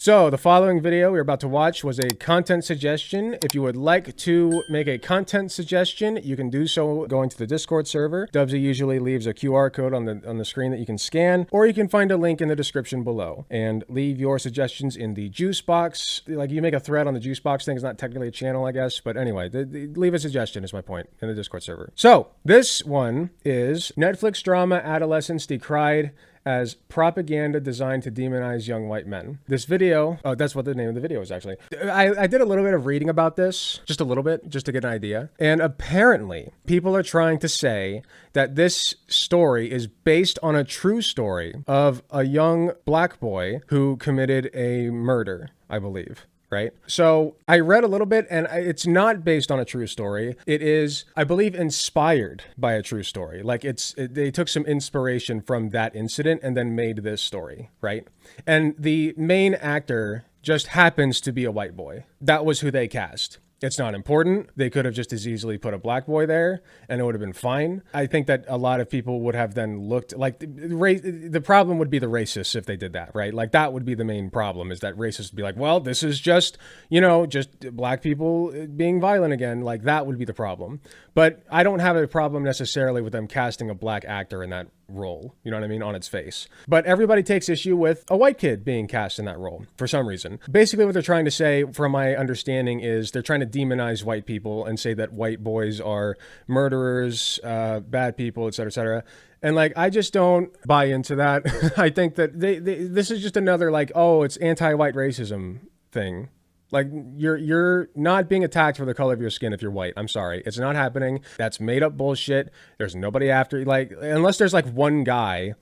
So the following video we're about to watch was a content suggestion. If you would like to make a content suggestion, you can do so going to the Discord server. Dubsy usually leaves a QR code on the screen that you can scan, or you can find a link in the description below and leave your suggestions in the juice box. Like, you make a thread on the juice box thing. It's not technically a channel, I guess, but anyway, leave a suggestion is my point in the Discord server. So this one is Netflix drama adolescents decried as propaganda designed to demonize young white men. This video, oh, that's what the name of the video is actually. I did a little bit of reading about this, just a little bit, just to get an idea. And apparently, people are trying to say that this story is based on a true story of a young black boy who committed a murder, I believe. Right? So I read a little bit, and it's not based on a true story. It is, I believe, inspired by a true story. Like, they took some inspiration from that incident and then made this story, right? And the main actor just happens to be a white boy. That was who they cast. It's not important. They could have just as easily put a black boy there and it would have been fine. I think that a lot of people would have then looked like the problem would be the racists if they did that, right? Like, that would be the main problem, is that racists would be like, well, this is just, just black people being violent again. Like, that would be the problem. But I don't have a problem necessarily with them casting a black actor in that role, you know what I mean, on its face. But everybody takes issue with a white kid being cast in that role for some reason. Basically what they're trying to say, from my understanding, is they're trying to demonize white people and say that white boys are murderers, bad people, etc., etc. And like, I just don't buy into that. I think that this is just another, like, oh, it's anti-white racism thing. Like, you're not being attacked for the color of your skin if you're white. I'm sorry. It's not happening. That's made up bullshit. There's nobody after you. Like, unless there's like one guy,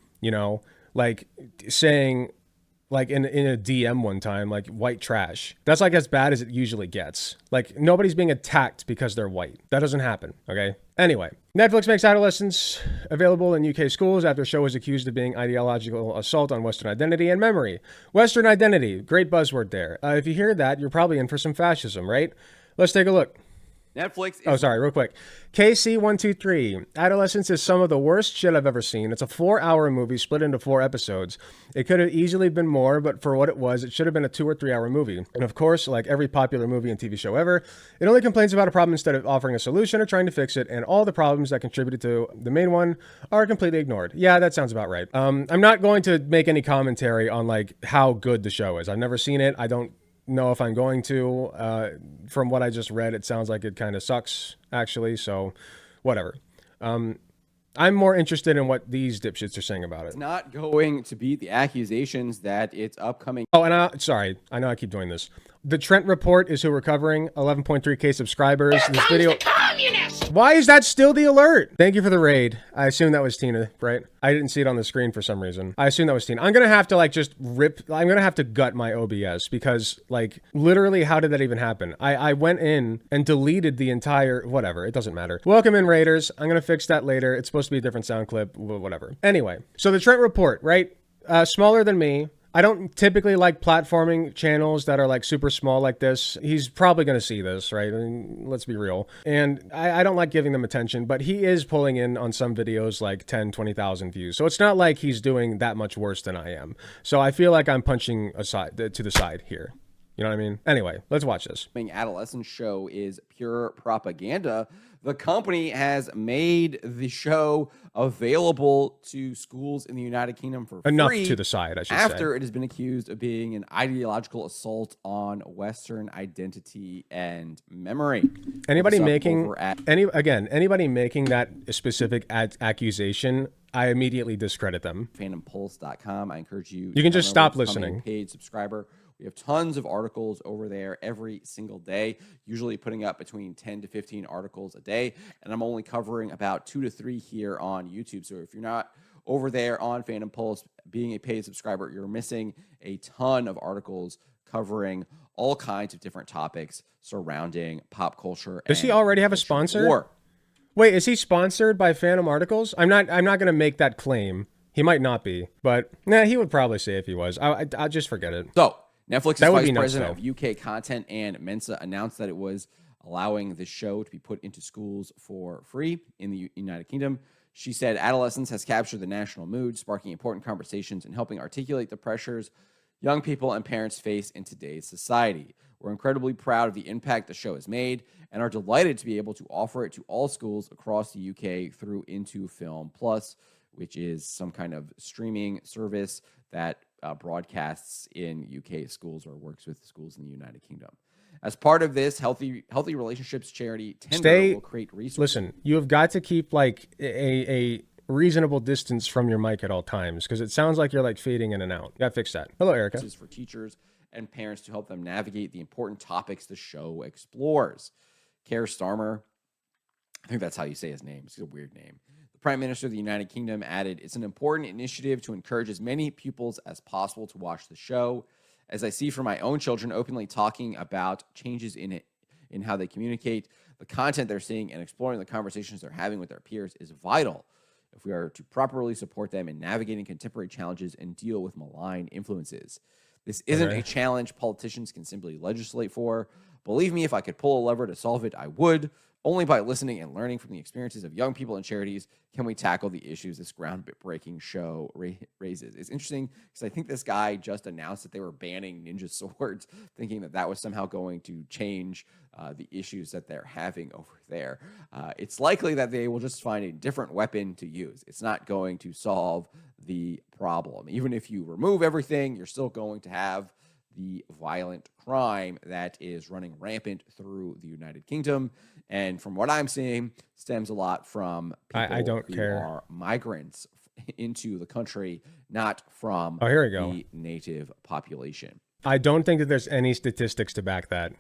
like saying, like in a DM one time, like, white trash. That's like as bad as it usually gets. Like, nobody's being attacked because they're white. That doesn't happen, okay? Anyway, Netflix makes adolescents available in UK schools after show is accused of being ideological assault on Western identity and memory. Western identity, great buzzword there. If you hear that, you're probably in for some fascism, right? Let's take a look. Netflix is... Oh, sorry, real quick. KC123. Adolescence is some of the worst shit I've ever seen. It's a 4-hour movie split into 4 episodes. It could have easily been more, but for what it was, it should have been a 2 or 3 hour movie. And of course, like every popular movie and TV show ever, it only complains about a problem instead of offering a solution or trying to fix it, and all the problems that contributed to the main one are completely ignored. Yeah, that sounds about right. I'm not going to make any commentary on like how good the show is. I've never seen it. I don't know if I'm going to. From what I just read, it sounds like it kind of sucks, actually, so whatever. I'm more interested in what these dipshits are saying about it. It's not going to beat the accusations that it's upcoming. Oh, and sorry, I know I keep doing this. The Trent Report is who we're covering. 11.3K subscribers. This video. Why is that still the alert? Thank you for the raid. I assume that was Tina, right? I didn't see it on the screen for some reason. I assume that was Tina. I'm gonna have to like just rip. I'm gonna have to gut my OBS because like literally, how did that even happen? I went in and deleted the entire whatever. It doesn't matter. Welcome in, raiders. I'm gonna fix that later. It's supposed to be a different sound clip. Whatever. Anyway, so the Trent Report, right? Smaller than me. I don't typically like platforming channels that are like super small like this. He's probably going to see this, right? I mean, let's be real. And I don't like giving them attention, but he is pulling in on some videos like 10, 20,000 views. So it's not like he's doing that much worse than I am. So I feel like I'm punching aside to the side here. You know what I mean? Anyway, let's watch this. Adolescent show is pure propaganda. The company has made the show available to schools in the United Kingdom for free. Enough to the side, I should say. After it has been accused of being an ideological assault on Western identity and memory. Anybody making anybody making that specific accusation, I immediately discredit them. Fandompulse.com. I encourage you. You can just stop listening. Paid subscriber. We have tons of articles over there every single day, usually putting up between 10 to 15 articles a day. And I'm only covering about 2 to 3 here on YouTube. So if you're not over there on Fandom Pulse, being a paid subscriber, you're missing a ton of articles covering all kinds of different topics surrounding pop culture. Does he already have a sponsor? Wait, is he sponsored by Phantom Articles? I'm not going to make that claim. He might not be, but nah, he would probably say if he was. I'll just forget it. So Netflix's vice president of UK content and Mensa announced that it was allowing the show to be put into schools for free in the United Kingdom. She said, adolescence has captured the national mood, sparking important conversations and helping articulate the pressures young people and parents face in today's society. We're incredibly proud of the impact the show has made and are delighted to be able to offer it to all schools across the UK through Into Film Plus, which is some kind of streaming service that broadcasts in UK schools or works with schools in the United Kingdom. As part of this, Healthy Relationships charity Tender will create resources. Listen, you have got to keep like a reasonable distance from your mic at all times because it sounds like you're like fading in and out. You gotta fix that. Hello, Erica. This is for teachers and parents to help them navigate the important topics the show explores. Keir Starmer, I think that's how you say his name. It's a weird name. The Prime Minister of the United Kingdom added, "It's an important initiative to encourage as many pupils as possible to watch the show. As I see from my own children openly talking about changes in how they communicate, the content they're seeing, and exploring the conversations they're having with their peers is vital if we are to properly support them in navigating contemporary challenges and deal with malign influences. This isn't a challenge politicians can simply legislate for. Believe me, if I could pull a lever to solve it, I would. Only by listening and learning from the experiences of young people and charities can we tackle the issues this groundbreaking show raises." It's interesting because I think this guy just announced that they were banning ninja swords, thinking that that was somehow going to change the issues that they're having over there. It's likely that they will just find a different weapon to use. It's not going to solve the problem. Even if you remove everything, you're still going to have the violent crime that is running rampant through the United Kingdom. And from what I'm seeing, stems a lot from people who are migrants into the country, not from the native population. I don't think that there's any statistics to back that.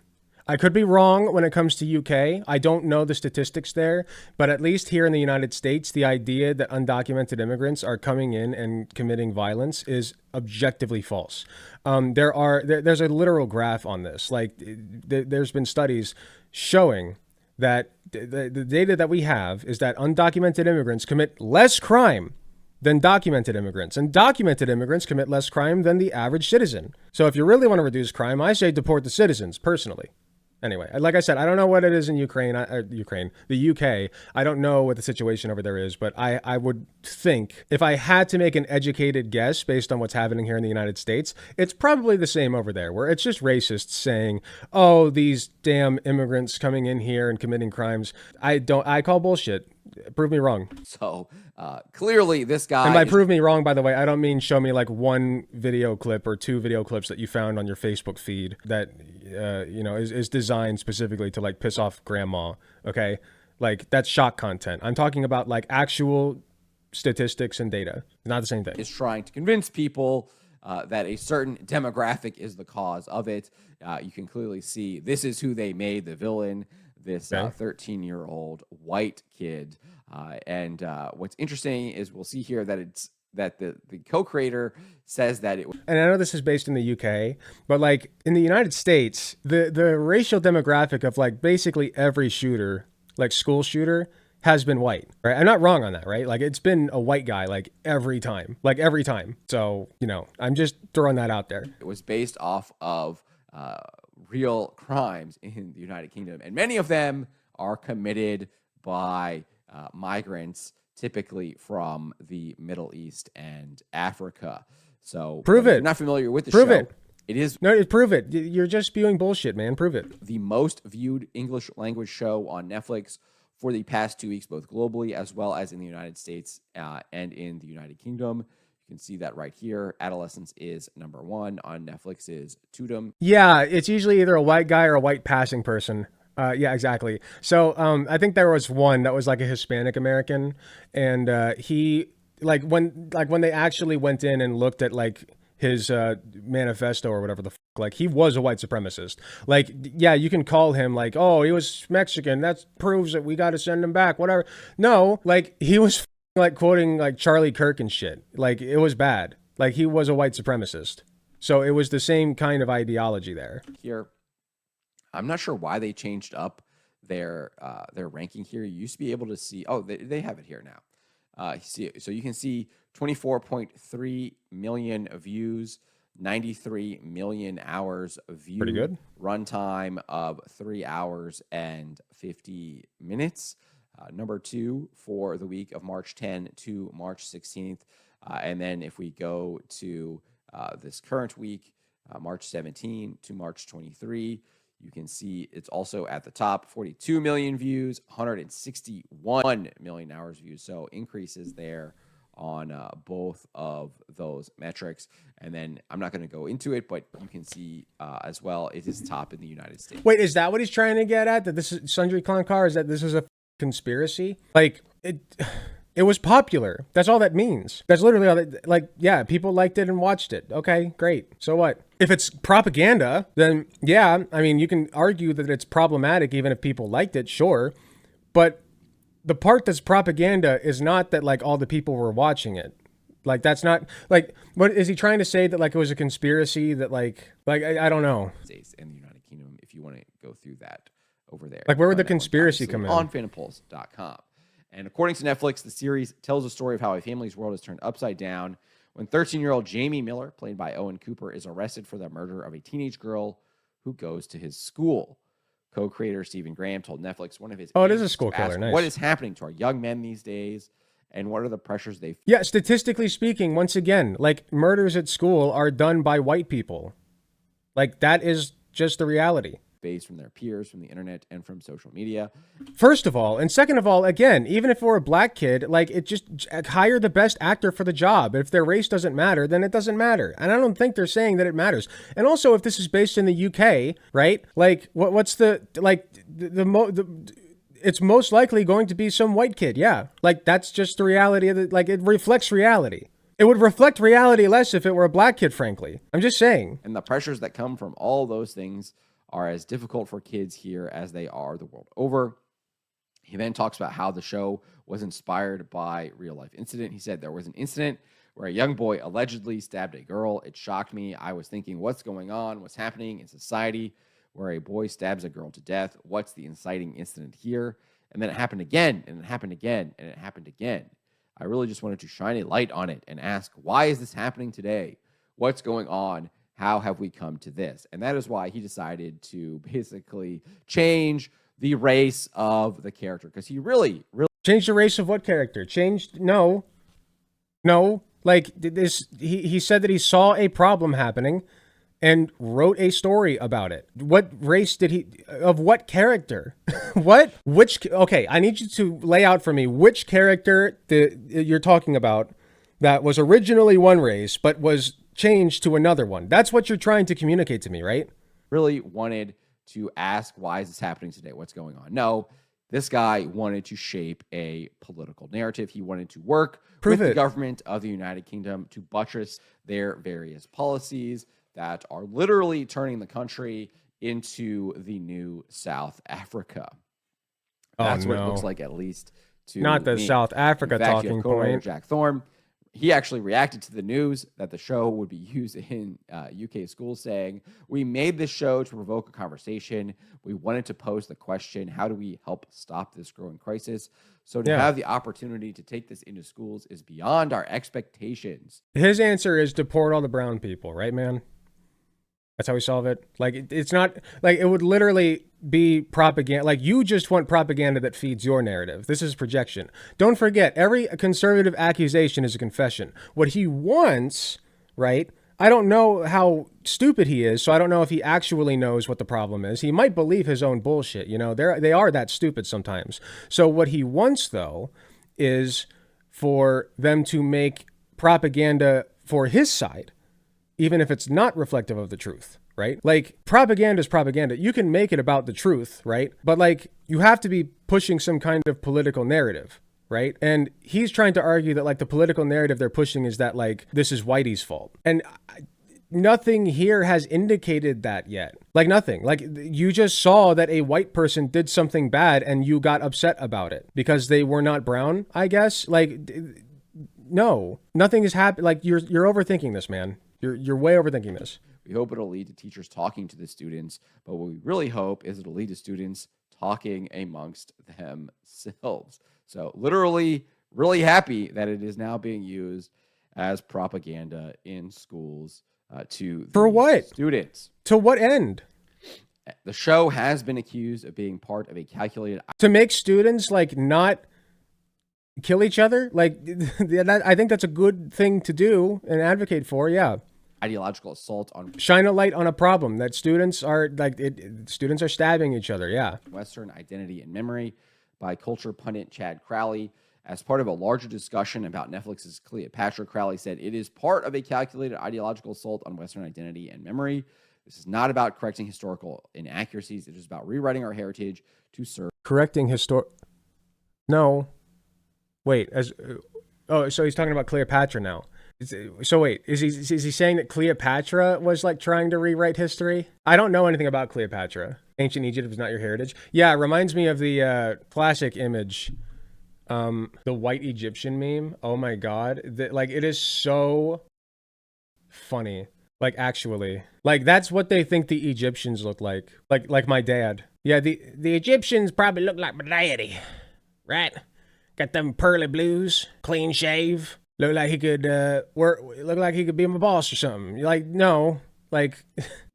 I could be wrong when it comes to UK. I don't know the statistics there, but at least here in the United States, the idea that undocumented immigrants are coming in and committing violence is objectively false. There's a literal graph on this. Like there's been studies showing that the data that we have is that undocumented immigrants commit less crime than documented immigrants, and documented immigrants commit less crime than the average citizen. So if you really want to reduce crime, I say deport the citizens personally. Anyway, like I said, I don't know what it is in the UK. I don't know what the situation over there is, but I would think if I had to make an educated guess based on what's happening here in the United States, it's probably the same over there, where it's just racists saying, "Oh, these damn immigrants coming in here and committing crimes." I call bullshit. Prove me wrong. So clearly this guy... And by prove me wrong, by the way, I don't mean show me like one video clip or two video clips that you found on your Facebook feed that, is designed specifically to like piss off grandma, okay? Like that's shock content. I'm talking about like actual statistics and data. Not the same thing. Is trying to convince people that a certain demographic is the cause of it. You can clearly see this is who they made the villain. This 13-year-old white kid. And what's interesting is we'll see here that the co-creator says that it was... And I know this is based in the UK, but like in the United States, the racial demographic of like basically every shooter, like school shooter, has been white, right? I'm not wrong on that, right? Like it's been a white guy like every time. So, I'm just throwing that out there. It was based off of real crimes in the United Kingdom, and many of them are committed by migrants, typically from the Middle East and Africa. So prove it. If you're not familiar with the show, it is... No, prove it. You're just spewing bullshit, man. Prove it. The most viewed English language show on Netflix for the past 2 weeks, both globally as well as in the United States and in the United Kingdom. You can see that right here. Adolescence is number 1 on Netflix's Tudum. Yeah, it's usually either a white guy or a white passing person. Yeah, exactly. So I think there was one that was like a Hispanic American, and he when they actually went in and looked at like his manifesto or whatever the fuck, like he was a white supremacist. Like, yeah, you can call him like, oh, he was Mexican. That proves that we got to send him back. Whatever. No, like he was like quoting like Charlie Kirk and shit. Like it was bad. Like he was a white supremacist. So it was the same kind of ideology there. Here, I'm not sure why they changed up their ranking here. You used to be able to see, oh, they have it here now. So you can see 24.3 million views, 93 million hours viewed. Pretty good. Runtime of 3 hours and 50 minutes. Number 2 for the week of March 10 to March 16th. And then if we go to this current week, March 17 to March 23. You can see it's also at the top, 42 million views, 161 million hours views. So increases there on both of those metrics. And then I'm not going to go into it, but you can see as well, it is top in the United States. Wait, is that what he's trying to get at? That this is Sundry Klankar? Is that this is a conspiracy? Like, it was popular. That's all that means. That's literally all that, like, yeah, people liked it and watched it. Okay, great. So what? If it's propaganda, then yeah, I mean, you can argue that it's problematic even if people liked it, sure. But the part that's propaganda is not that like all the people were watching it. Like that's not like, what is he trying to say, that like it was a conspiracy that like I don't know. States and the United Kingdom, if you want to go through that over there. Like where would the conspiracy come in? On fandompulse.com. And according to Netflix, the series tells the story of how a family's world is turned upside down when 13-year-old Jamie Miller, played by Owen Cooper, is arrested for the murder of a teenage girl who goes to his school. Co-creator Stephen Graham told Netflix one of his it is a school killer. Nice. What is happening to our young men these days, and what are the pressures they face? Yeah, statistically speaking, once again, like murders at school are done by white people. Like that is just the reality. From their peers, from the internet, and from social media. First of all, and second of all, again, even if we're a black kid, like it just hire the best actor for the job. If their race doesn't matter, then it doesn't matter. And I don't think they're saying that it matters. And also, if this is based in the UK, right? Like, what's the like it's most likely going to be some white kid. Yeah, like that's just the reality of it. Like it reflects reality. It would reflect reality less if it were a black kid, frankly. I'm just saying. And the pressures that come from all those things are as difficult for kids here as they are the world over. He then talks about how the show was inspired by real life incident. He said there was an incident where a young boy allegedly stabbed a girl. It shocked me. I was thinking, what's going on? What's happening in society where a boy stabs a girl to death? What's the inciting incident here? And then it happened again, and it happened again, and it happened again. I really just wanted to shine a light on it and ask, why is this happening today? What's going on? How have we come to this? And that is why he decided to basically change the race of the character, because he really changed the race of what character? Changed? No. Like this, he said that he saw a problem happening and wrote a story about it. What race did he, of what character? What? Which? Okay, I need you to lay out for me which character you're talking about that was originally one race but was changed to another one. That's what you're trying to communicate to me, right? Really wanted to ask, why is this happening today? What's going on? No, this guy wanted to shape a political narrative. He wanted to work with the government of the United Kingdom to buttress their various policies that are literally turning the country into the new South Africa. That's what it looks like, at least to not the me. South Africa In fact, talking point. Jack Thorne, he actually reacted to the news that the show would be used in UK schools, saying, "We made this show to provoke a conversation. We wanted to pose the question, how do we help stop this growing crisis? So to have the opportunity to take this into schools is beyond our expectations." His answer is deport all the brown people, right, man? That's how we solve it. Like, it's not like it would literally be propaganda. Like, you just want propaganda that feeds your narrative. This is projection. Don't forget, every conservative accusation is a confession. What he wants, right? I don't know how stupid he is, so I don't know if he actually knows what the problem is. He might believe his own bullshit. You know, they are that stupid sometimes. So what he wants, though, is for them to make propaganda for his side, even if it's not reflective of the truth, right? Like, propaganda is propaganda. You can make it about the truth, right? But like, you have to be pushing some kind of political narrative, right? And he's trying to argue that like the political narrative they're pushing is that like, this is Whitey's fault. And nothing here has indicated that yet. Like nothing. Like you just saw that a white person did something bad and you got upset about it because they were not brown, I guess. Like, no, nothing has happened. Like you're overthinking this, man. You're way overthinking this. We hope it'll lead to teachers talking to the students, but what we really hope is it'll lead to students talking amongst themselves. So literally, really happy that it is now being used as propaganda in schools for what? Students. To what end? The show has been accused of being part of a calculated... To make students like not kill each other? Like, I think that's a good thing to do and advocate for, yeah. ideological assault on Shine a light on a problem that students are students are stabbing each other. Yeah. Western identity and memory by culture pundit Chad Crowley. As part of a larger discussion about Netflix's Cleopatra, Crowley said it is part of a calculated ideological assault on Western identity and memory. This is not about correcting historical inaccuracies. It is about rewriting our heritage to serve. Correcting No. Wait. So he's talking about Cleopatra now. So wait, is he saying that Cleopatra was like trying to rewrite history? I don't know anything about Cleopatra. Ancient Egypt is not your heritage. Yeah, it reminds me of the classic image, the white Egyptian meme. Oh my God, it is so funny. Like actually, like that's what they think the Egyptians look like. Like my dad. Yeah, the Egyptians probably look like my daddy, right? Got them pearly blues, clean shave. Look like he could look like he could be my boss or something. You're like, no, like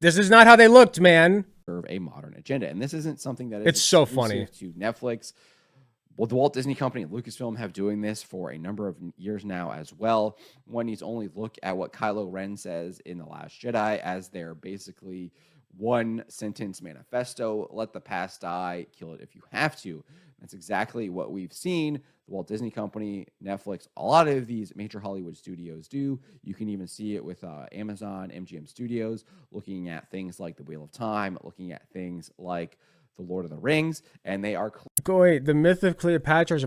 this is not how they looked, man. Serve a modern agenda, and this isn't something that is it's so funny to Netflix. Well, the Walt Disney Company and Lucasfilm have doing this for a number of years now as well. One needs only look at what Kylo Ren says in The Last Jedi as their basically one sentence manifesto: let the past die, kill it if you have to. That's exactly what we've seen the Walt Disney Company, Netflix, a lot of these major Hollywood studios do. You can even see it with Amazon, MGM Studios, looking at things like The Wheel of Time, looking at things like The Lord of the Rings, and they are... Wait, the myth of Cleopatra is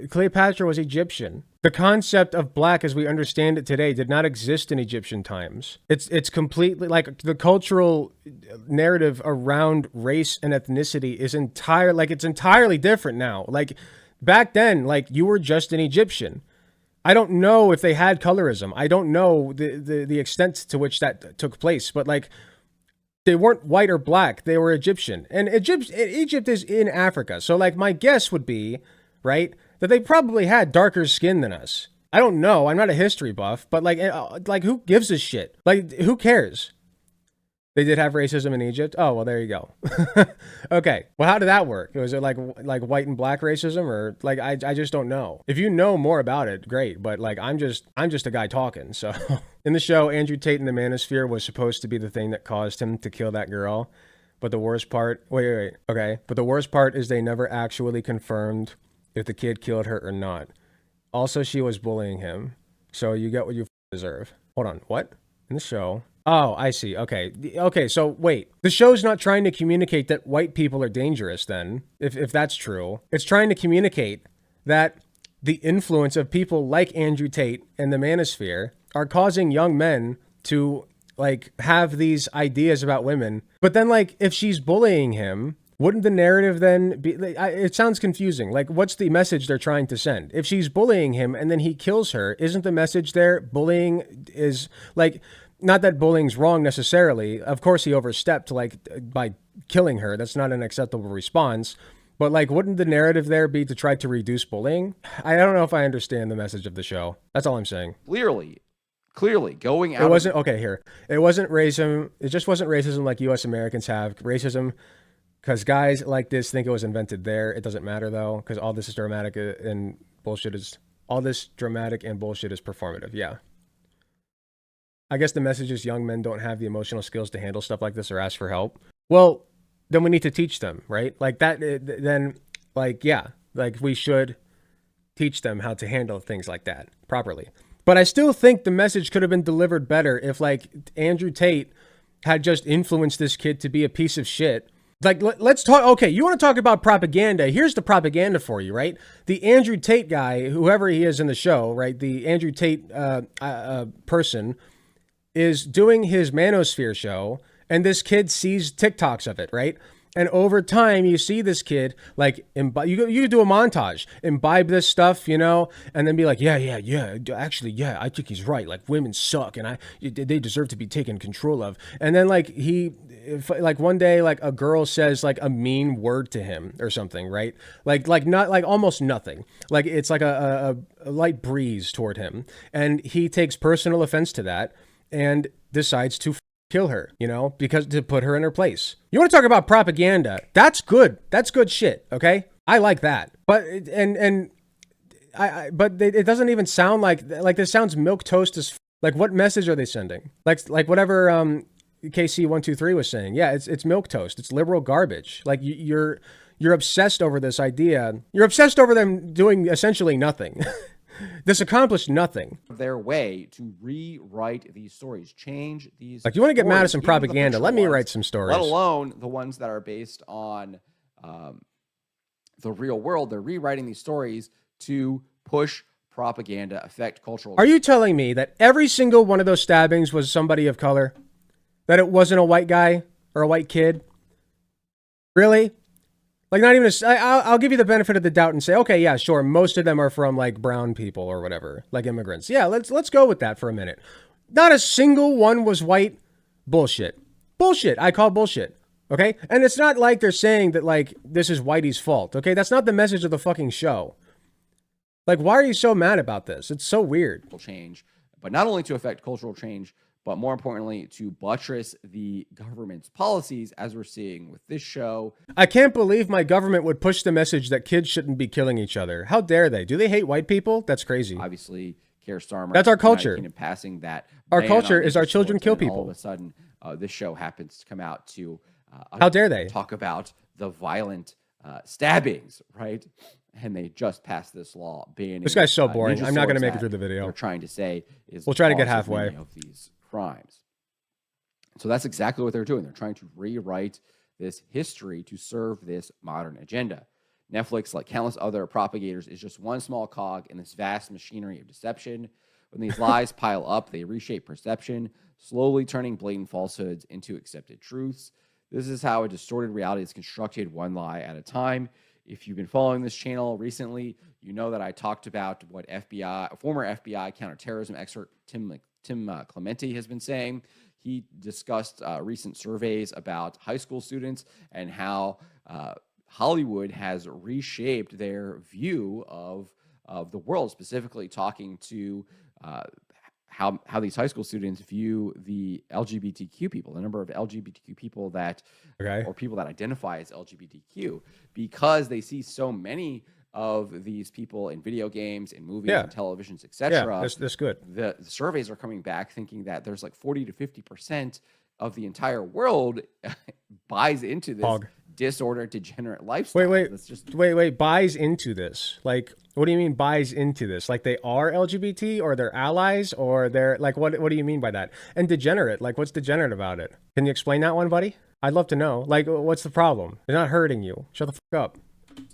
Cleopatra was Egyptian. The concept of black as we understand it today did not exist in Egyptian times. It's completely, like, the cultural narrative around race and ethnicity is entirely different now. Like, back then, like, you were just an Egyptian. I don't know if they had colorism. I don't know the extent to which that took place, but like, they weren't white or black. They were Egyptian. And Egypt is in Africa. So like my guess would be, right, that they probably had darker skin than us. I don't know. I'm not a history buff, but like who gives a shit? Like, who cares? They did have racism in Egypt. Oh, well, there you go. Okay. Well, how did that work? Was it like white and black racism, or like, I just don't know. If you know more about it, great. But like, I'm just a guy talking. So in the show, Andrew Tate in the Manosphere was supposed to be the thing that caused him to kill that girl. But the worst part, wait. Okay. But the worst part is they never actually confirmed if the kid killed her or not. Also, she was bullying him. So you get what you deserve. Hold on. What? In the show... Oh, I see. Okay, so wait. The show's not trying to communicate that white people are dangerous then, if that's true. It's trying to communicate that the influence of people like Andrew Tate and the Manosphere are causing young men to, like, have these ideas about women. But then, like, if she's bullying him, wouldn't the narrative then be... it sounds confusing. Like, what's the message they're trying to send? If she's bullying him and then he kills her, isn't the message there bullying is, like... Not that bullying's wrong necessarily. Of course, he overstepped by killing her. That's not an acceptable response. But like, wouldn't the narrative there be to try to reduce bullying? I don't know if I understand the message of the show. That's all I'm saying. Clearly going out. It wasn't okay here. It wasn't racism. It just wasn't racism like U.S. Americans have racism. Because guys like this think it was invented there. It doesn't matter though, because all this dramatic and bullshit is performative. Yeah. I guess the message is young men don't have the emotional skills to handle stuff like this or ask for help. Well, then we need to teach them, right? Like that, then like, yeah, like we should teach them how to handle things like that properly. But I still think the message could have been delivered better if like Andrew Tate had just influenced this kid to be a piece of shit. Like, let's talk. Okay, you want to talk about propaganda? Here's the propaganda for you, right? The Andrew Tate guy, whoever he is in the show, right? The Andrew Tate person is doing his Manosphere show, and this kid sees TikToks of it, right? And over time, you see this kid, like, you do a montage, imbibe this stuff, you know, and then be like, yeah, actually, yeah, I think he's right. Like, women suck, and they deserve to be taken control of. And then, like, one day, like, a girl says, like, a mean word to him or something, right? Like not, like, almost nothing. Like, it's like a light breeze toward him. And he takes personal offense to that and decides to kill her, you know, because to put her in her place. You want to talk about propaganda? That's good. That's good shit. Okay, I like that. But but it doesn't even sound like this. Sounds milquetoast as Like, what message are they sending? Like whatever KC123 was saying. Yeah, it's milquetoast. It's liberal garbage. Like you're obsessed over this idea. You're obsessed over them doing essentially nothing. This accomplished nothing. Their way to rewrite these stories, change these. Like, you want to get mad at some even the propaganda? Let fictional me ones, write some stories. let alone the ones that are based on the real world. They're rewriting these stories to push propaganda, affect cultural. Are you telling me that every single one of those stabbings was somebody of color? That it wasn't a white guy or a white kid? Really? Like, not even I'll give you the benefit of the doubt and say, okay, yeah, sure, most of them are from like brown people or whatever, like immigrants. Yeah, let's go with that for a minute. Not a single one was white. Bullshit. Bullshit. I call bullshit. Okay? And it's not like they're saying that like this is Whitey's fault. Okay? That's not the message of the fucking show. Like, why are you so mad about this? It's so weird. Change, but not only to affect cultural change, but more importantly, to buttress the government's policies, as we're seeing with this show. I can't believe my government would push the message that kids shouldn't be killing each other. How dare they? Do they hate white people? That's crazy. Obviously, Keir Starmer. That's our culture. Passing that. Our culture is our children kill people. All of a sudden, this show happens to come out to. How dare they talk about the violent stabbings, right? And they just passed this law banning. This guy's so boring. I'm not going to make it through the video. They're trying to say is we'll try to get halfway of these crimes. So that's exactly what they're doing. They're trying to rewrite this history to serve this modern agenda. Netflix, like countless other propagators, is just one small cog in this vast machinery of deception. When these lies pile up, they reshape perception, slowly turning blatant falsehoods into accepted truths. This is how a distorted reality is constructed, one lie at a time. If you've been following this channel recently, you know that I talked about what former FBI counterterrorism expert Tim Clementi has been saying. He discussed recent surveys about high school students and how Hollywood has reshaped their view of the world, specifically talking to how these high school students view the LGBTQ people, the number of LGBTQ people that, or people that identify as LGBTQ, because they see so many of these people in video games, in movies, and televisions, etc. Yeah, that's good. The surveys are coming back thinking that there's like 40 to 50% of the entire world buys into this disordered, degenerate lifestyle. Wait, buys into this. Like, what do you mean buys into this? Like, they are LGBT, or they're allies, or they're like, what do you mean by that? And degenerate, like, what's degenerate about it? Can you explain that one, buddy? I'd love to know. Like, what's the problem? They're not hurting you. Shut the fuck up.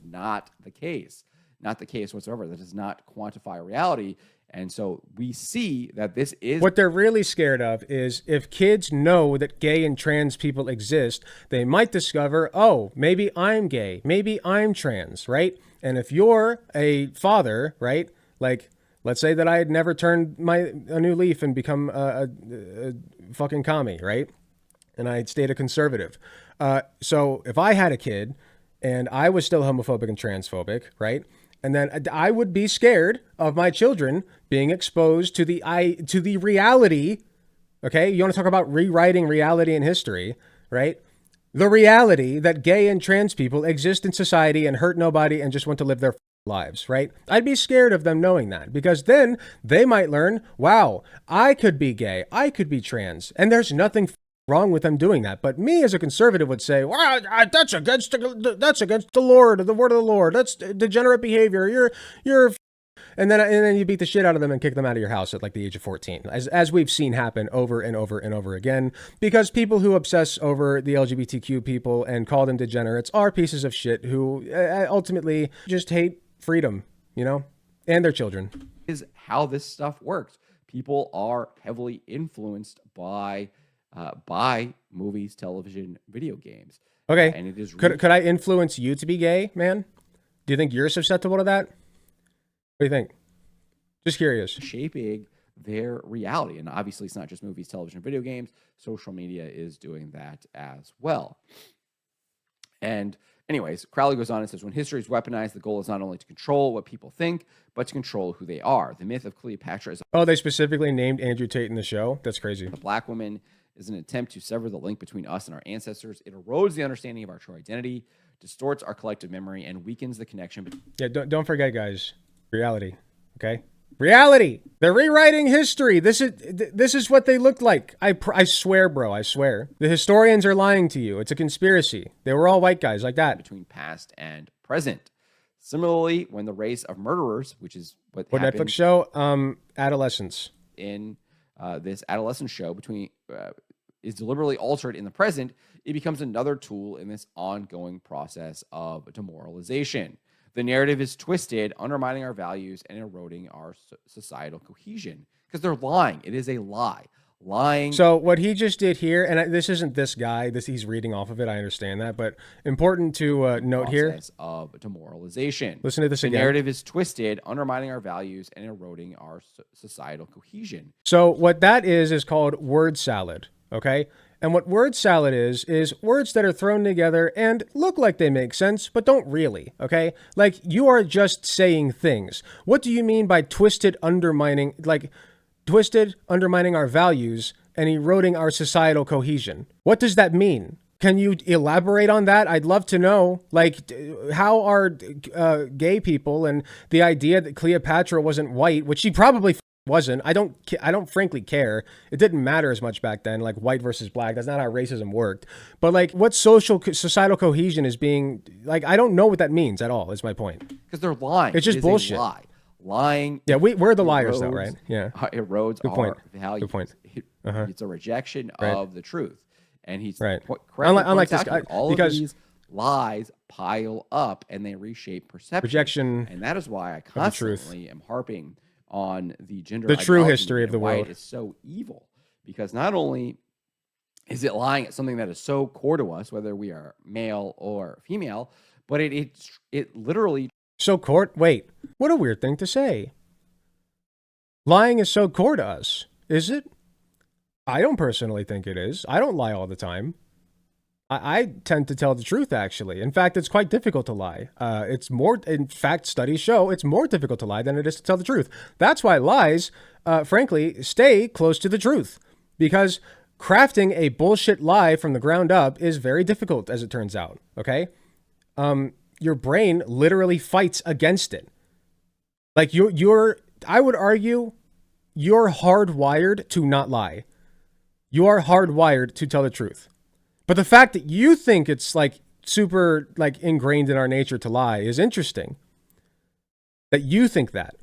Not the case. Not the case whatsoever. That does not quantify reality. And so we see that this is... What they're really scared of is if kids know that gay and trans people exist, they might discover, oh, maybe I'm gay, maybe I'm trans, right? And if you're a father, right, like, let's say that I had never turned a new leaf and become a fucking commie, right? And I stayed a conservative. So if I had a kid and I was still homophobic and transphobic, right? And then I would be scared of my children being exposed to the reality. Okay, you want to talk about rewriting reality in history, right? The reality that gay and trans people exist in society and hurt nobody and just want to live their lives, right? I'd be scared of them knowing that, because then they might learn, wow, I could be gay, I could be trans, and there's nothing wrong with them doing that. But me as a conservative would say, well, that's against the Lord, the word of the Lord. That's degenerate behavior. You're and then you beat the shit out of them and kick them out of your house at like the age of 14, as we've seen happen over and over and over again, because people who obsess over the LGBTQ people and call them degenerates are pieces of shit who ultimately just hate freedom, you know, and their children. Is how this stuff works. People are heavily influenced by movies, television, video games. Okay. And it is could I influence you to be gay, man? Do you think you're susceptible to that? What do you think? Just curious. Shaping their reality. And obviously it's not just movies, television, video games. Social media is doing that as well. And anyways, Crowley goes on and says, when history is weaponized, the goal is not only to control what people think, but to control who they are. The myth of Cleopatra is... Oh, they specifically named Andrew Tate in the show? That's crazy. The black woman is an attempt to sever the link between us and our ancestors. It erodes the understanding of our true identity, distorts our collective memory, and weakens the connection between... Yeah, don't forget, guys. Reality, okay? Reality. They're rewriting history. This is what they looked like. I swear, bro. I swear. The historians are lying to you. It's a conspiracy. They were all white guys like that. Between past and present. Similarly, when the race of murderers, which is what happened Netflix show? Adolescence. in this adolescent show is deliberately altered in the present, it becomes another tool in this ongoing process of demoralization. The narrative is twisted, undermining our values and eroding our societal cohesion because they're lying. It is a lie. Lying. So what he just did here, and this isn't this guy. He's reading off of it. I understand that, but important to note here of demoralization. Listen to this again. The narrative is twisted, undermining our values and eroding our societal cohesion. So what that is called word salad. Okay. And what word salad is words that are thrown together and look like they make sense, but don't really, okay? Like, you are just saying things. What do you mean by twisted undermining our values and eroding our societal cohesion? What does that mean? Can you elaborate on that? I'd love to know. Like, how are gay people and the idea that Cleopatra wasn't white, which she probably wasn't. I don't frankly care. It didn't matter as much back then, like white versus black. That's not how racism worked. But like, what societal cohesion is being, like, I don't know what that means at all, is my point. Because they're lying. It's just bullshit. Lying. Yeah, we're the liars though, right? Yeah. Erodes our values. Good point. It's a rejection of the truth. And he's right. Unlike this guy, all of these lies pile up and they reshape perception. Rejection. And that is why I constantly am harping on the true history of the world. It is so evil because not only is it lying at something that is so core to us, whether we are male or female, but it literally so core. Wait, what a weird thing to say. Lying is so core to us, is it? I don't personally think it is. I don't lie all the time. I tend to tell the truth, actually. In fact, it's quite difficult to lie. In fact, studies show it's more difficult to lie than it is to tell the truth. That's why lies, frankly, stay close to the truth. Because crafting a bullshit lie from the ground up is very difficult, as it turns out, okay? Your brain literally fights against it. Like, I would argue, you're hardwired to not lie. You are hardwired to tell the truth. But the fact that you think it's like super like ingrained in our nature to lie is interesting. That you think that.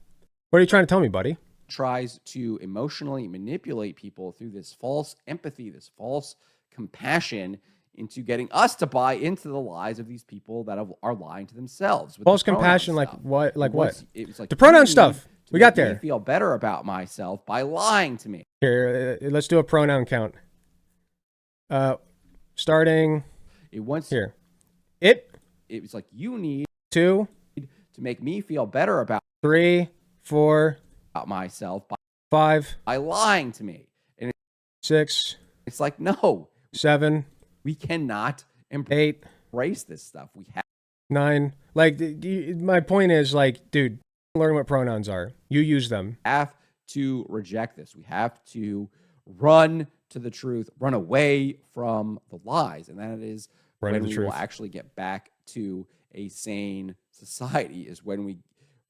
What are you trying to tell me, buddy? Tries to emotionally manipulate people through this false empathy, this false compassion into getting us to buy into the lies of these people that are lying to themselves. False compassion, like what? Like what? It was like the pronoun stuff. We got there. I feel better about myself by lying to me. Here, let's do a pronoun count. Starting here. It was like, you need 2 to make me feel better about 3, 4 about myself 5 by lying to me. And 6. It's like, no. 7. We cannot 8. Embrace this stuff. We have 9. Like, my point is, like, dude, learn what pronouns are. You use them. Have to reject this. We have to run to the truth, run away from the lies. And that is when we will actually get back to a sane society, is when we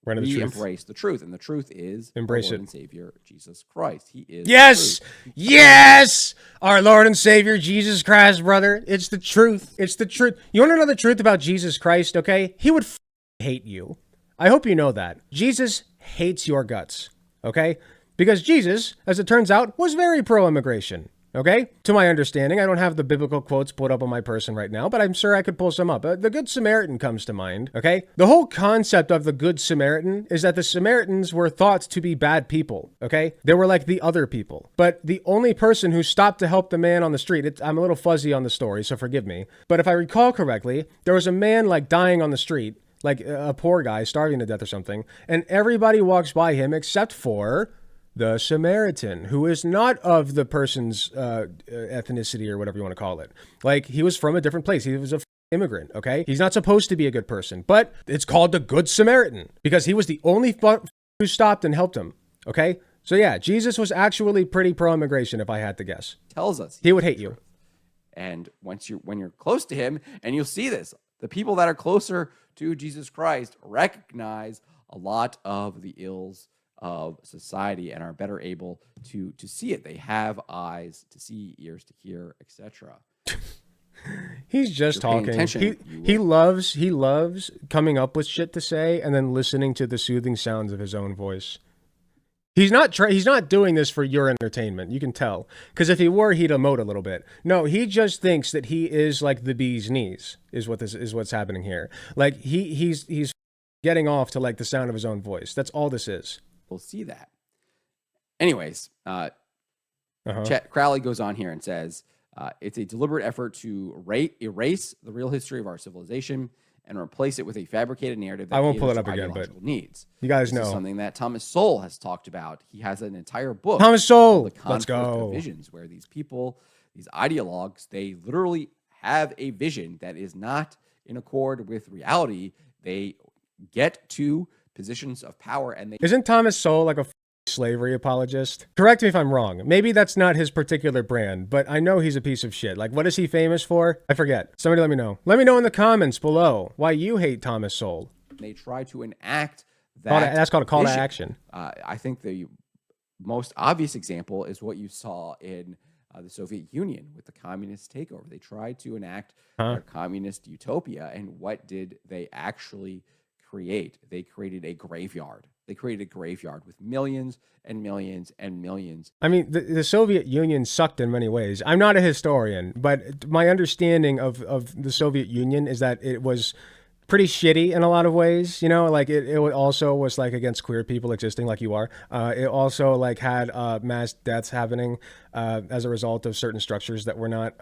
embrace the truth. And the truth is embrace our Lord and Savior, Jesus Christ. He is yes, yes, our Lord and Savior, Jesus Christ, brother. It's the truth. It's the truth. You want to know the truth about Jesus Christ, okay? He would hate you. I hope you know that. Jesus hates your guts, okay? Because Jesus, as it turns out, was very pro-immigration, okay? To my understanding, I don't have the biblical quotes pulled up on my person right now, but I'm sure I could pull some up. The Good Samaritan comes to mind, okay? The whole concept of the Good Samaritan is that the Samaritans were thought to be bad people, okay? They were like the other people. But the only person who stopped to help the man on the street, I'm a little fuzzy on the story, so forgive me. But if I recall correctly, there was a man like dying on the street, like a poor guy starving to death or something, and everybody walks by him except for the Samaritan, who is not of the person's ethnicity or whatever you want to call it. Like, he was from a different place. He was a immigrant, okay? He's not supposed to be a good person, but it's called the Good Samaritan because he was the only who stopped and helped him, okay? So yeah, Jesus was actually pretty pro-immigration, if I had to guess. Tells us he would hate you. And when you're close to him, and you'll see this, the people that are closer to Jesus Christ recognize a lot of the ills of society and are better able to see it. They have eyes to see, ears to hear, etc. He's just talking. He loves coming up with shit to say and then listening to the soothing sounds of his own voice. He's not doing this for your entertainment. You can tell, because if he were, he'd emote a little bit. No, he just thinks that he is like the bee's knees. Is what's happening here. Like he's getting off to like the sound of his own voice. That's all this is. We'll see that. Anyways, Crowley goes on here and says, it's a deliberate effort to erase the real history of our civilization and replace it with a fabricated narrative that I won't pull it up again, but needs. You guys this know is something that Thomas Sowell has talked about. He has an entire book. Thomas Sowell, the let's go. Of visions, where these people, these ideologues, they literally have a vision that is not in accord with reality. They get to positions of power, and isn't Thomas Sowell like a slavery apologist? Correct me if I'm wrong. Maybe that's not his particular brand, but I know he's a piece of shit. Like, what is he famous for? I forget. Somebody let me know. Let me know in the comments below why you hate Thomas Sowell. They try to enact that. That's called a call to action. I think the most obvious example is what you saw in the Soviet Union with the communist takeover. They tried to enact a communist utopia, and what did they actually create? They created a graveyard. They created a graveyard with millions and millions and millions. I mean, the Soviet Union sucked in many ways. I'm not a historian, but my understanding of the Soviet Union is that it was pretty shitty in a lot of ways. You know, like it also was like against queer people existing like you are. It also like had mass deaths happening as a result of certain structures that were not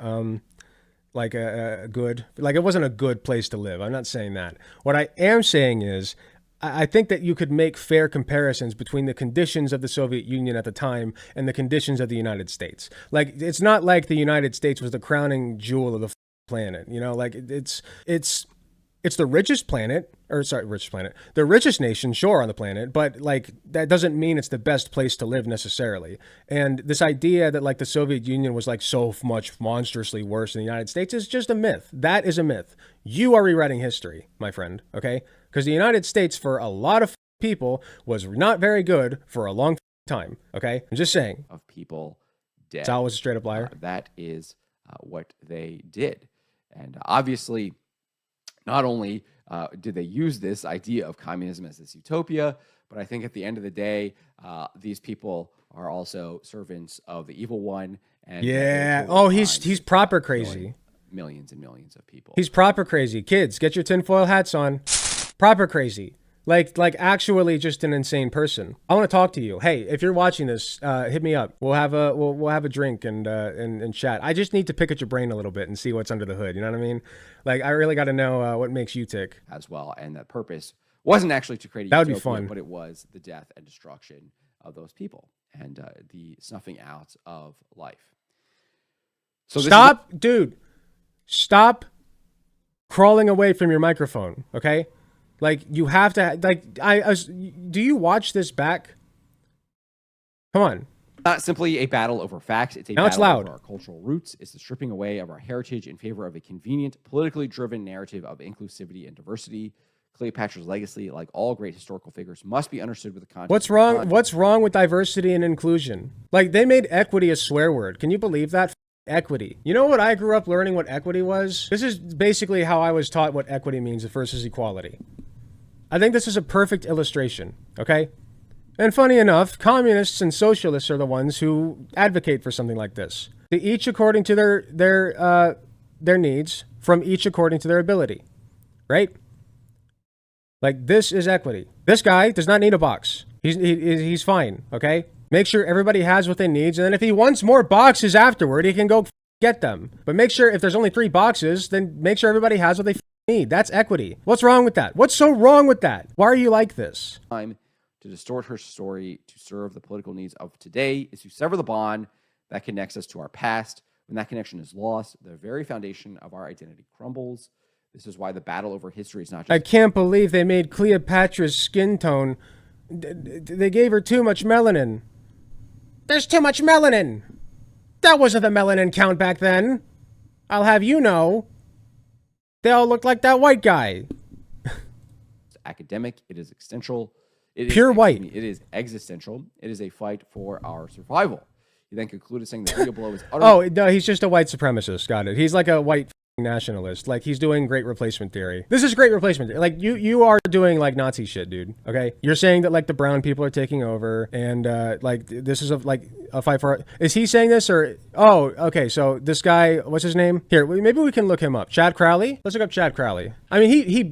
like a good, like it wasn't a good place to live. I'm not saying that. What I am saying is, I think that you could make fair comparisons between the conditions of the Soviet Union at the time and the conditions of the United States. Like, it's not like the United States was the crowning jewel of the planet. You know, like it's the richest planet, the richest nation, sure, on the planet, but like that doesn't mean it's the best place to live necessarily. And this idea that like the Soviet Union was like so much monstrously worse than the United States is just a myth. That is a myth. You are rewriting history, my friend, okay? Because the United States, for a lot of people, was not very good for a long time, okay? I'm just saying. Of people dead. Sal was a straight up liar. That is what they did. And obviously, not only did they use this idea of communism as this utopia, but I think at the end of the day, these people are also servants of the evil one. And yeah. Oh, he's proper crazy. Millions and millions of people. He's proper crazy. Kids, get your tinfoil hats on. Proper crazy. Like actually just an insane person. I want to talk to you. Hey, if you're watching this, hit me up. We'll have a drink and chat. I just need to pick at your brain a little bit and see what's under the hood. You know what I mean? Like, I really got to know what makes you tick. As well, and that purpose wasn't actually to create a that would utopia, be fun, but it was the death and destruction of those people and the snuffing out of life. So stop, dude. Stop crawling away from your microphone, okay? Like, you have to, like, do you watch this back? Come on. Not simply a battle over facts. It's a battle over our cultural roots. It's the stripping away of our heritage in favor of a convenient, politically driven narrative of inclusivity and diversity. Cleopatra's legacy, like all great historical figures, must be understood with the context. What's wrong with diversity and inclusion? Like, they made equity a swear word. Can you believe that? Equity. You know what I grew up learning what equity was? This is basically how I was taught what equity means versus equality. I think this is a perfect illustration, okay? And funny enough, communists and socialists are the ones who advocate for something like this. They each according to their needs, from each according to their ability, right? Like, this is equity. This guy does not need a box. He's fine, okay? Make sure everybody has what they need, and then if he wants more boxes afterward, he can go get them. But make sure if there's only 3 boxes, then make sure everybody has what they need. That's equity. What's wrong with that? What's so wrong with that? Why are you like this? Time to distort her story to serve the political needs of today is to sever the bond that connects us to our past. When that connection is lost, the very foundation of our identity crumbles. This is why the battle over history is not just... I can't believe they made Cleopatra's skin tone. They gave her too much melanin. There's too much melanin. That wasn't the melanin count back then. I'll have you know. They all look like that white guy. It's academic. It is existential. Pure white. It is existential. It is a fight for our survival. He then concluded saying the video below is utterly... Oh, no, he's just a white supremacist. Got it. He's like a white nationalist. Like, he's doing great replacement theory. This is great replacement theory. Like, you are doing like Nazi shit, dude. Okay, you're saying that like the brown people are taking over, and like this is a fight for... Is he saying this, or... Oh, okay, so this guy, what's his name? Here, maybe we can look him up. Chad Crowley? Let's look up Chad Crowley. I mean, he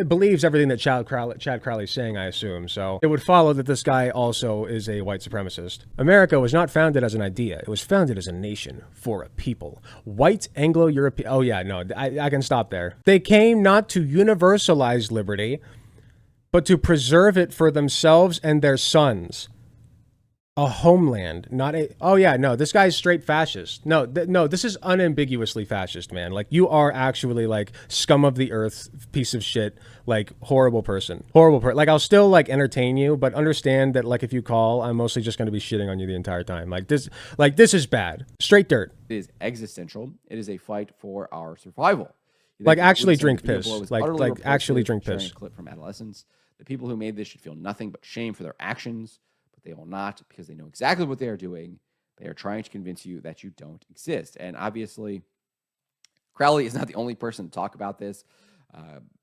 believes everything that Chad Crowley's saying, I assume, so it would follow that this guy also is a white supremacist. America was not founded as an idea. It was founded as a nation for a people. White Anglo-European... Oh, yeah, no, I can stop there. They came not to universalize liberty, but to preserve it for themselves and their sons. A homeland, not a... Oh, yeah, no, this guy's straight fascist. No, no, this is unambiguously fascist, man. Like, you are actually, like, scum of the earth, piece of shit, like, horrible person. Like, I'll still, like, entertain you, but understand that, like, if you call, I'm mostly just going to be shitting on you the entire time. Like, this is bad. Straight dirt. It is existential. It is a fight for our survival. Like, actually drink piss. Like actually drink piss. A clip from adolescence. The people who made this should feel nothing but shame for their actions. They will not, because they know exactly what they are doing. They are trying to convince you that you don't exist. And obviously, Crowley is not the only person to talk about this.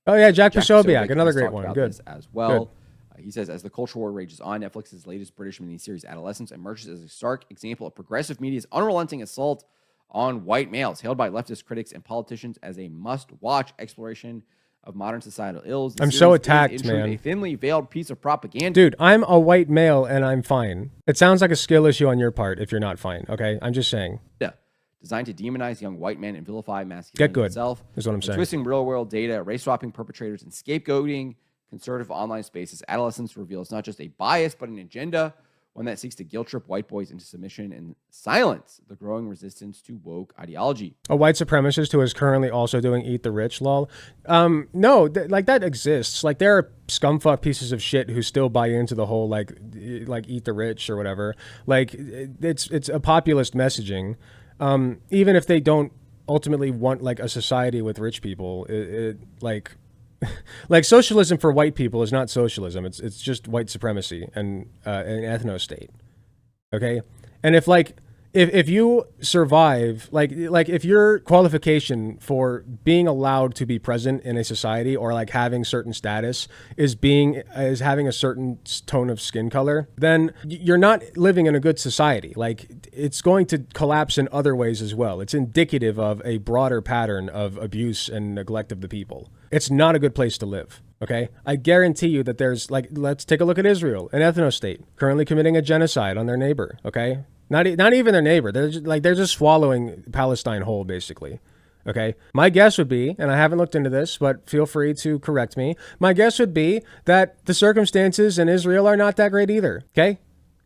Oh, yeah, Jack Posobiec, another great one. Good. As well. He says, as the culture war rages on, Netflix's latest British miniseries, Adolescence, emerges as a stark example of progressive media's unrelenting assault on white males, hailed by leftist critics and politicians as a must-watch exploration of modern societal ills. I'm so attacked, man. A thinly veiled piece of propaganda. Dude, I'm a white male and I'm fine. It sounds like a skill issue on your part if you're not fine, okay? I'm just saying. Yeah. Designed to demonize young white men and vilify masculinity itself. Is what I'm saying. Twisting real-world data, race-swapping perpetrators, and scapegoating conservative online spaces, Adolescence reveals not just a bias, but an agenda, one that seeks to guilt-trip white boys into submission and silence the growing resistance to woke ideology. A white supremacist who is currently also doing Eat the Rich, lol. No, like that exists. Like there are scumfuck pieces of shit who still buy into the whole like Eat the Rich or whatever. Like it's a populist messaging. Even if they don't ultimately want like a society with rich people, like like socialism for white people is not socialism. It's just white supremacy and an ethno state. Okay, and if you survive, like if your qualification for being allowed to be present in a society or like having certain status is having a certain tone of skin color, then you're not living in a good society. Like it's going to collapse in other ways as well. It's indicative of a broader pattern of abuse and neglect of the people. It's not a good place to live. Okay, I guarantee you that there's like, let's take a look at Israel, an ethno state currently committing a genocide on their neighbor. Okay. Not even their neighbor. They're just swallowing Palestine whole, basically. Okay. My guess would be, and I haven't looked into this, but feel free to correct me. My guess would be that the circumstances in Israel are not that great either. Okay.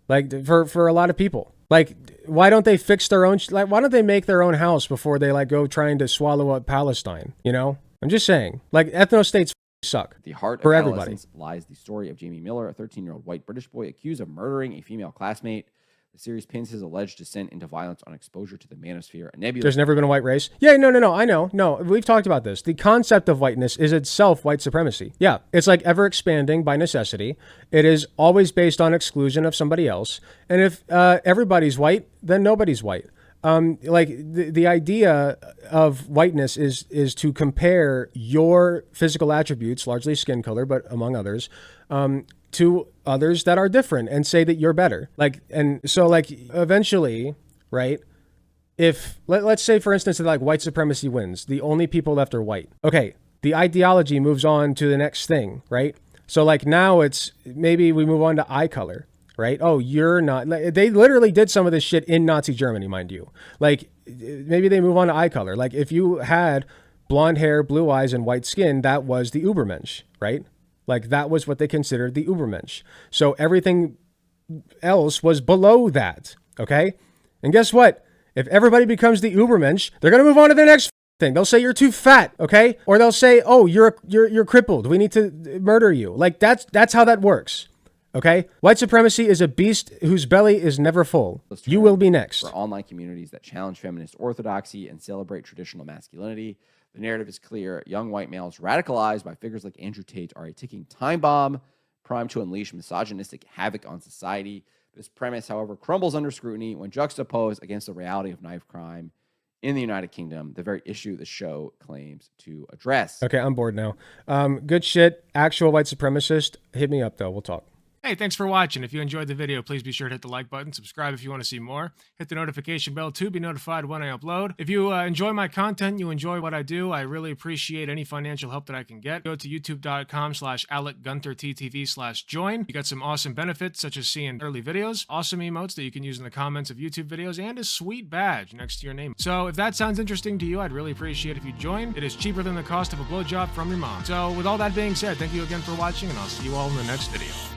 Like for a lot of people, like why don't they fix their own? Like why don't they make their own house before they like go trying to swallow up Palestine? You know, I'm just saying. Like ethno states suck. At the heart for of everybody Adolescence lies the story of Jamie Miller, a 13-year-old white British boy accused of murdering a female classmate. The series pins his alleged descent into violence on exposure to the manosphere, a nebulous... There's never been a white race? Yeah, no, I know. No, we've talked about this. The concept of whiteness is itself white supremacy. Yeah, it's like ever expanding by necessity. It is always based on exclusion of somebody else. And if everybody's white, then nobody's white. Like the idea of whiteness is to compare your physical attributes, largely skin color, but among others, to others that are different and say that you're better. Like, and so like eventually, right? If let's say for instance that like white supremacy wins, the only people left are white. Okay, the ideology moves on to the next thing, right? So like now it's maybe we move on to eye color, right? Oh, you're not. They literally did some of this shit in Nazi Germany, mind you. Like maybe they move on to eye color. Like if you had blonde hair, blue eyes, and white skin, that was the Übermensch, right? Like that was what they considered the Übermensch. So everything else was below that, okay? And guess what? If everybody becomes the Übermensch, they're gonna move on to the next thing. They'll say you're too fat, okay? Or they'll say, oh, you're crippled. We need to murder you. Like that's how that works. Okay? White supremacy is a beast whose belly is never full. You will be next. For online communities that challenge feminist orthodoxy and celebrate traditional masculinity, the narrative is clear. Young white males radicalized by figures like Andrew Tate are a ticking time bomb primed to unleash misogynistic havoc on society. This premise, however, crumbles under scrutiny when juxtaposed against the reality of knife crime in the United Kingdom, the very issue the show claims to address. Okay, I'm bored now. Good shit. Actual white supremacist. Hit me up, though. We'll talk. Hey, thanks for watching. If you enjoyed the video, please be sure to hit the like button, subscribe if you want to see more, hit the notification bell to be notified when I upload. If you enjoy my content, you enjoy what I do, I really appreciate any financial help that I can get. Go to youtube.com/AlecGunterTTV/join. You got some awesome benefits, such as seeing early videos, awesome emotes that you can use in the comments of YouTube videos, and a sweet badge next to your name. So if that sounds interesting to you, I'd really appreciate if you join. It is cheaper than the cost of a blowjob from your mom. So with all that being said, thank you again for watching, and I'll see you all in the next video.